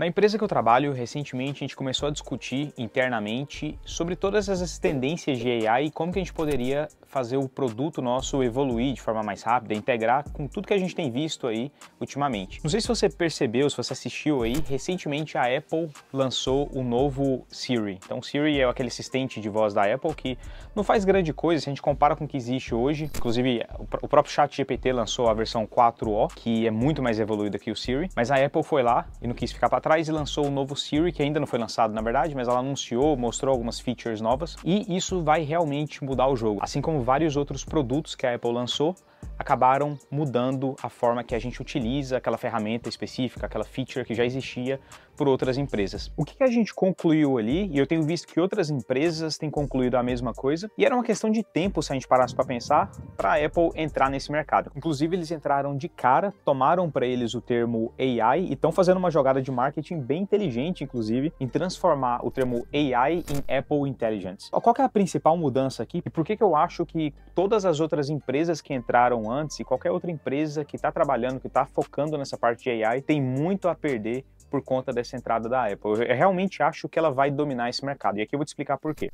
Na empresa que eu trabalho, recentemente a gente começou a discutir internamente sobre todas essas tendências de AI e como que a gente poderia fazer o produto nosso evoluir de forma mais rápida, integrar com tudo que a gente tem visto aí ultimamente. Não sei se você percebeu, se você assistiu aí, recentemente a Apple lançou o novo Siri. Então o Siri é aquele assistente de voz da Apple que não faz grande coisa se a gente compara com o que existe hoje. Inclusive o próprio ChatGPT lançou a versão 4o, que é muito mais evoluída que o Siri, mas a Apple foi lá e não quis ficar para trás e lançou o novo Siri, que ainda não foi lançado na verdade, mas ela anunciou, mostrou algumas features novas e isso vai realmente mudar o jogo. Assim como vários outros produtos que a Apple lançou, acabaram mudando a forma que a gente utiliza aquela ferramenta específica, aquela feature que já existia por outras empresas. O que a gente concluiu ali, e eu tenho visto que outras empresas têm concluído a mesma coisa, e era uma questão de tempo, se a gente parasse para pensar, para a Apple entrar nesse mercado. Inclusive, eles entraram de cara, tomaram para eles o termo AI e estão fazendo uma jogada de marketing bem inteligente, inclusive, em transformar o termo AI em Apple Intelligence. Qual que é a principal mudança aqui e por que eu acho que todas as outras empresas que entraram antes e qualquer outra empresa que está trabalhando, que está focando nessa parte de AI, tem muito a perder por conta dessa entrada da Apple. Eu realmente acho que ela vai dominar esse mercado e aqui eu vou te explicar por quê.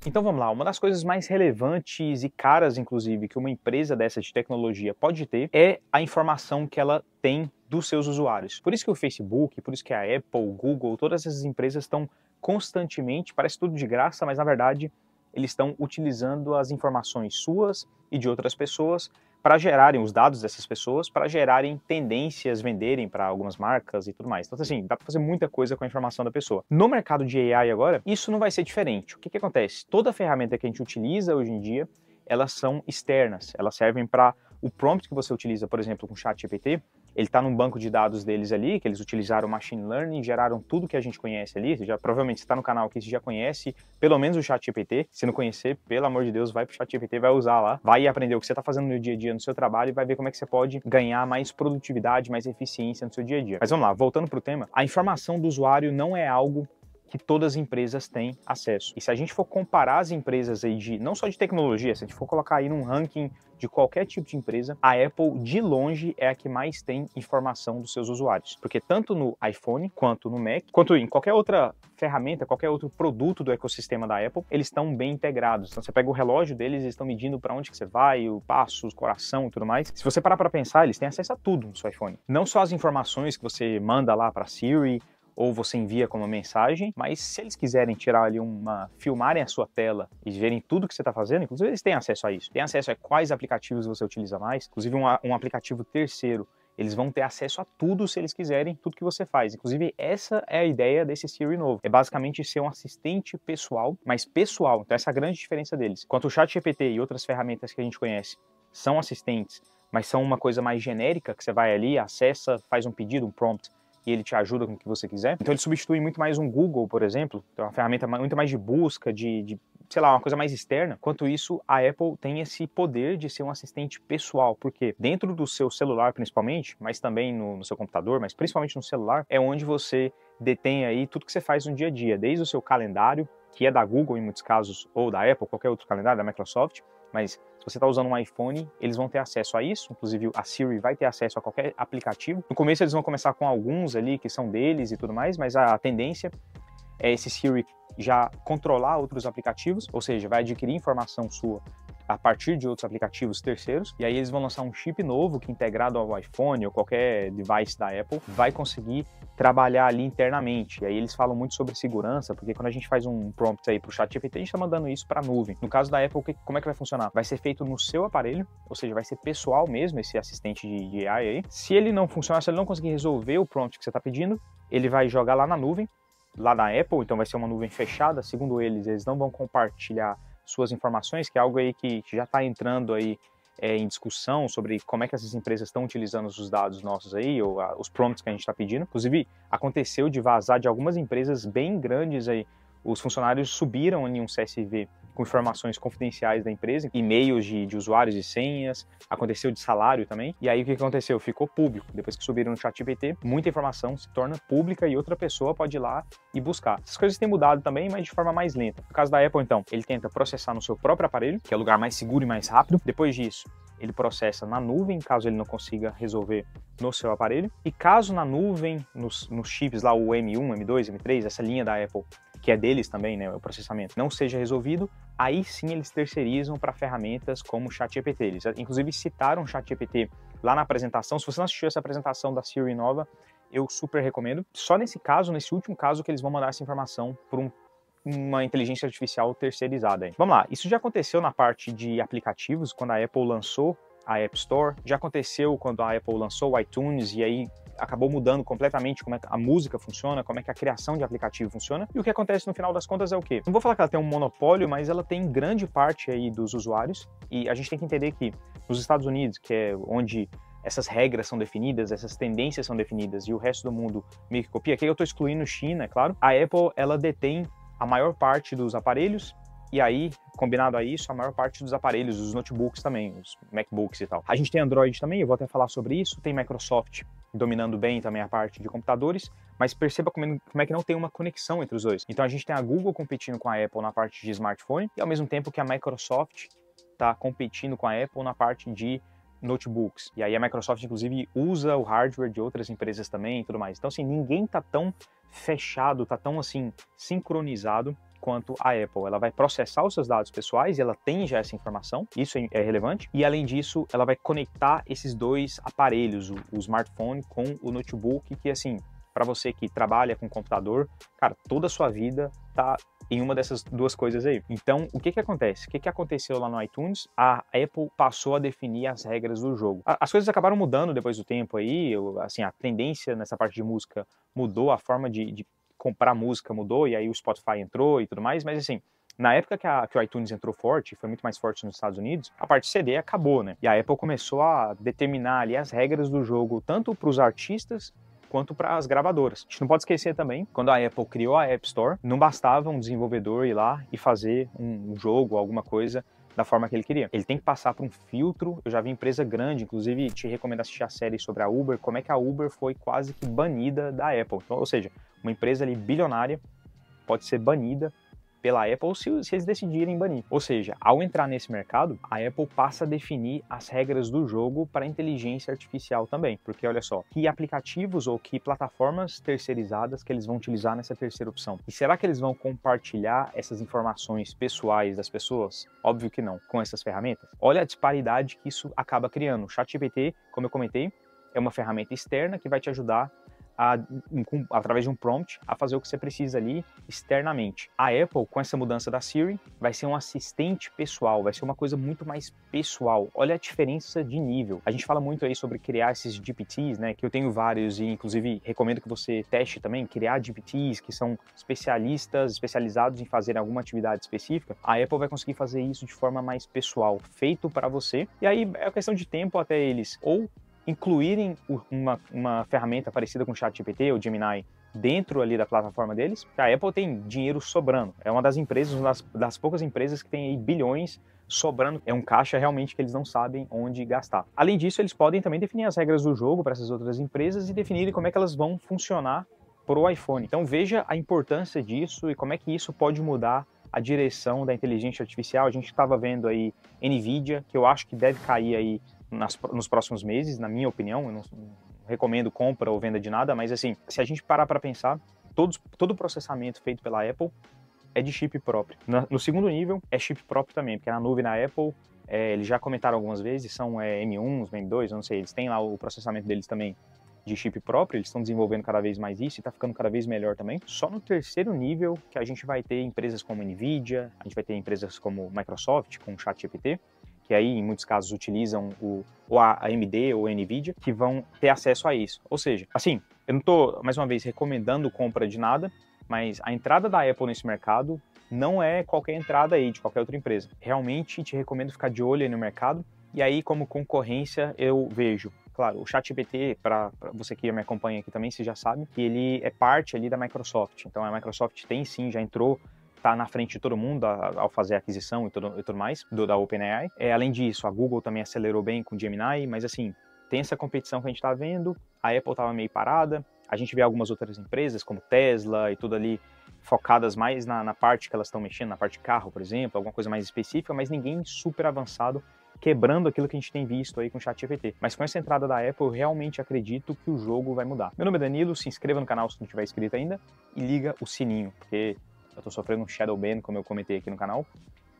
Então vamos lá, uma das coisas mais relevantes e caras, inclusive, que uma empresa dessa de tecnologia pode ter é a informação que ela tem dos seus usuários. Por isso que o Facebook, por isso que a Apple, o Google, todas essas empresas estão constantemente, parece tudo de graça, mas na verdade eles estão utilizando as informações suas e de outras pessoas para gerarem os dados dessas pessoas, para gerarem tendências, venderem para algumas marcas e tudo mais. Então, assim, dá para fazer muita coisa com a informação da pessoa. No mercado de AI agora, isso não vai ser diferente. O que acontece? Toda ferramenta que a gente utiliza hoje em dia, elas são externas. Elas servem para o prompt que você utiliza, por exemplo, com o ChatGPT, ele está num banco de dados deles ali, que eles utilizaram Machine Learning, geraram tudo que a gente conhece ali. Você já, provavelmente está no canal aqui, você já conhece pelo menos o ChatGPT. Se não conhecer, pelo amor de Deus, vai pro ChatGPT, vai usar lá, vai aprender o que você está fazendo no dia a dia, no seu trabalho e vai ver como é que você pode ganhar mais produtividade, mais eficiência no seu dia a dia. Mas vamos lá, voltando pro tema, a informação do usuário não é algo que todas as empresas têm acesso. E se a gente for comparar as empresas aí não só de tecnologia, se a gente for colocar aí num ranking de qualquer tipo de empresa, a Apple de longe é a que mais tem informação dos seus usuários. Porque tanto no iPhone, quanto no Mac, quanto em qualquer outra ferramenta, qualquer outro produto do ecossistema da Apple, eles estão bem integrados. Então você pega o relógio deles, eles estão medindo para onde que você vai, o passo, o coração e tudo mais. Se você parar para pensar, eles têm acesso a tudo no seu iPhone. Não só as informações que você manda lá para Siri, ou você envia como mensagem, mas se eles quiserem tirar ali filmarem a sua tela e verem tudo que você está fazendo, inclusive eles têm acesso a isso. Tem acesso a quais aplicativos você utiliza mais, inclusive um aplicativo terceiro, eles vão ter acesso a tudo se eles quiserem, tudo que você faz. Inclusive essa é a ideia desse Siri novo, é basicamente ser um assistente pessoal, mas pessoal, então essa é a grande diferença deles. Enquanto o ChatGPT e outras ferramentas que a gente conhece são assistentes, mas são uma coisa mais genérica, que você vai ali, acessa, faz um pedido, um prompt, e ele te ajuda com o que você quiser. Então ele substitui muito mais um Google, por exemplo, então é uma ferramenta muito mais de busca, sei lá, uma coisa mais externa. Enquanto isso, a Apple tem esse poder de ser um assistente pessoal, porque dentro do seu celular principalmente, mas também no seu computador, mas principalmente no celular, é onde você detém aí tudo que você faz no dia a dia, desde o seu calendário, que é da Google em muitos casos, ou da Apple, qualquer outro calendário, da Microsoft, mas se você está usando um iPhone, eles vão ter acesso a isso, inclusive a Siri vai ter acesso a qualquer aplicativo. No começo eles vão começar com alguns ali que são deles e tudo mais, mas a tendência é esse Siri já controlar outros aplicativos, ou seja, vai adquirir informação sua a partir de outros aplicativos terceiros, e aí eles vão lançar um chip novo que integrado ao iPhone ou qualquer device da Apple, vai conseguir trabalhar ali internamente. E aí eles falam muito sobre segurança, porque quando a gente faz um prompt aí para o ChatGPT, a gente está mandando isso para a nuvem. No caso da Apple, como é que vai funcionar? Vai ser feito no seu aparelho, ou seja, vai ser pessoal mesmo, esse assistente de AI aí. Se ele não funcionar, se ele não conseguir resolver o prompt que você está pedindo, ele vai jogar lá na nuvem, lá na Apple, então vai ser uma nuvem fechada. Segundo eles não vão compartilhar suas informações, que é algo aí que já está entrando aí em discussão sobre como é que essas empresas estão utilizando os dados nossos aí, ou os prompts que a gente está pedindo. Inclusive, aconteceu de vazar de algumas empresas bem grandes aí, os funcionários subiram em um CSV com informações confidenciais da empresa, e-mails de usuários e senhas, aconteceu de salário também, e aí o que aconteceu? Ficou público. Depois que subiram no ChatGPT, muita informação se torna pública e outra pessoa pode ir lá e buscar. Essas coisas têm mudado também, mas de forma mais lenta. No caso da Apple, então, ele tenta processar no seu próprio aparelho, que é o lugar mais seguro e mais rápido. Depois disso, ele processa na nuvem, caso ele não consiga resolver no seu aparelho. E caso na nuvem, nos chips lá, o M1, M2, M3, essa linha da Apple, que é deles também, né, o processamento, não seja resolvido, aí sim eles terceirizam para ferramentas como o ChatGPT. Eles, inclusive, citaram o ChatGPT lá na apresentação. Se você não assistiu essa apresentação da Siri nova, eu super recomendo. Só nesse caso, nesse último caso, que eles vão mandar essa informação por uma inteligência artificial terceirizada. Aí. Vamos lá, isso já aconteceu na parte de aplicativos, quando a Apple lançou a App Store, já aconteceu quando a Apple lançou o iTunes e aí acabou mudando completamente como é que a música funciona, como é que a criação de aplicativo funciona. E o que acontece no final das contas é o quê? Não vou falar que ela tem um monopólio, mas ela tem grande parte aí dos usuários, e a gente tem que entender que nos Estados Unidos, que é onde essas regras são definidas, essas tendências são definidas e o resto do mundo meio que copia, aqui eu estou excluindo China, é claro, a Apple, ela detém a maior parte dos aparelhos, e aí, combinado a isso, a maior parte dos aparelhos, os notebooks também, os MacBooks e tal. A gente tem Android também, eu vou até falar sobre isso, tem Microsoft dominando bem também a parte de computadores, mas perceba como é que não tem uma conexão entre os dois. Então a gente tem a Google competindo com a Apple na parte de smartphone, e ao mesmo tempo que a Microsoft está competindo com a Apple na parte de notebooks. E aí a Microsoft, inclusive, usa o hardware de outras empresas também e tudo mais. Então, assim, ninguém tá tão fechado, tá tão, assim, sincronizado quanto a Apple. Ela vai processar os seus dados pessoais e ela tem já essa informação, isso é relevante. E, além disso, ela vai conectar esses dois aparelhos, o smartphone com o notebook, que, assim, para você que trabalha com computador, cara, toda a sua vida tá em uma dessas duas coisas aí. Então, o que acontece? O que aconteceu lá no iTunes? A Apple passou a definir as regras do jogo. As coisas acabaram mudando depois do tempo aí, assim, a tendência nessa parte de música mudou, a forma de comprar música mudou, e aí o Spotify entrou e tudo mais, mas assim, na época que o iTunes entrou forte, foi muito mais forte nos Estados Unidos, a parte CD acabou, né? E a Apple começou a determinar ali as regras do jogo, tanto para os artistas quanto para as gravadoras. A gente não pode esquecer também, quando a Apple criou a App Store, não bastava um desenvolvedor ir lá e fazer um jogo, alguma coisa, da forma que ele queria. Ele tem que passar por um filtro. Eu já vi empresa grande, inclusive te recomendo assistir a série sobre a Uber, como é que a Uber foi quase que banida da Apple. Então, ou seja, uma empresa ali bilionária pode ser banida pela Apple ou se eles decidirem banir. Ou seja, ao entrar nesse mercado, a Apple passa a definir as regras do jogo para a inteligência artificial também. Porque olha só, que aplicativos ou que plataformas terceirizadas que eles vão utilizar nessa terceira opção? E será que eles vão compartilhar essas informações pessoais das pessoas? Óbvio que não, com essas ferramentas. Olha a disparidade que isso acaba criando. O ChatGPT, como eu comentei, é uma ferramenta externa que vai te ajudar através de um prompt, a fazer o que você precisa ali externamente. A Apple, com essa mudança da Siri, vai ser um assistente pessoal, vai ser uma coisa muito mais pessoal. Olha a diferença de nível. A gente fala muito aí sobre criar esses GPTs, né, que eu tenho vários e inclusive recomendo que você teste também, criar GPTs que são especializados em fazer alguma atividade específica. A Apple vai conseguir fazer isso de forma mais pessoal, feito para você. E aí é questão de tempo até eles ou incluírem uma ferramenta parecida com o ChatGPT ou Gemini dentro ali da plataforma deles. A Apple tem dinheiro sobrando. É uma das empresas, uma das poucas empresas que tem aí bilhões sobrando. É um caixa realmente que eles não sabem onde gastar. Além disso, eles podem também definir as regras do jogo para essas outras empresas e definirem como é que elas vão funcionar para o iPhone. Então veja a importância disso e como é que isso pode mudar a direção da inteligência artificial. A gente estava vendo aí NVIDIA, que eu acho que deve cair aí nos próximos meses, na minha opinião. Eu não recomendo compra ou venda de nada, mas assim, se a gente parar para pensar, todo o processamento feito pela Apple é de chip próprio. No segundo nível, é chip próprio também, porque na nuvem da Apple, eles já comentaram algumas vezes, são M1, M2, eu não sei, eles têm lá o processamento deles também de chip próprio, eles estão desenvolvendo cada vez mais isso e está ficando cada vez melhor também. Só no terceiro nível que a gente vai ter empresas como NVIDIA, a gente vai ter empresas como Microsoft, com o ChatGPT, que aí em muitos casos utilizam ou a AMD ou a NVIDIA, que vão ter acesso a isso. Ou seja, assim, eu não estou, mais uma vez, recomendando compra de nada, mas a entrada da Apple nesse mercado não é qualquer entrada aí de qualquer outra empresa. Realmente te recomendo ficar de olho aí no mercado, e aí como concorrência eu vejo, claro, o ChatGPT, para você que me acompanha aqui também, você já sabe que ele é parte ali da Microsoft. Então a Microsoft tem sim, já entrou, tá na frente de todo mundo ao fazer a aquisição e tudo mais da OpenAI. Além disso, a Google também acelerou bem com o Gemini, mas assim, tem essa competição que a gente está vendo, a Apple estava meio parada, a gente vê algumas outras empresas como Tesla e tudo ali focadas mais na parte que elas estão mexendo, na parte de carro, por exemplo, alguma coisa mais específica, mas ninguém super avançado quebrando aquilo que a gente tem visto aí com o ChatGPT. Mas com essa entrada da Apple, eu realmente acredito que o jogo vai mudar. Meu nome é Danilo, se inscreva no canal se não tiver inscrito ainda e liga o sininho, porque eu tô sofrendo um shadow ban, como eu comentei aqui no canal,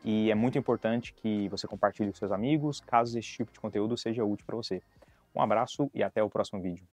e é muito importante que você compartilhe com seus amigos, caso esse tipo de conteúdo seja útil para você. Um abraço e até o próximo vídeo.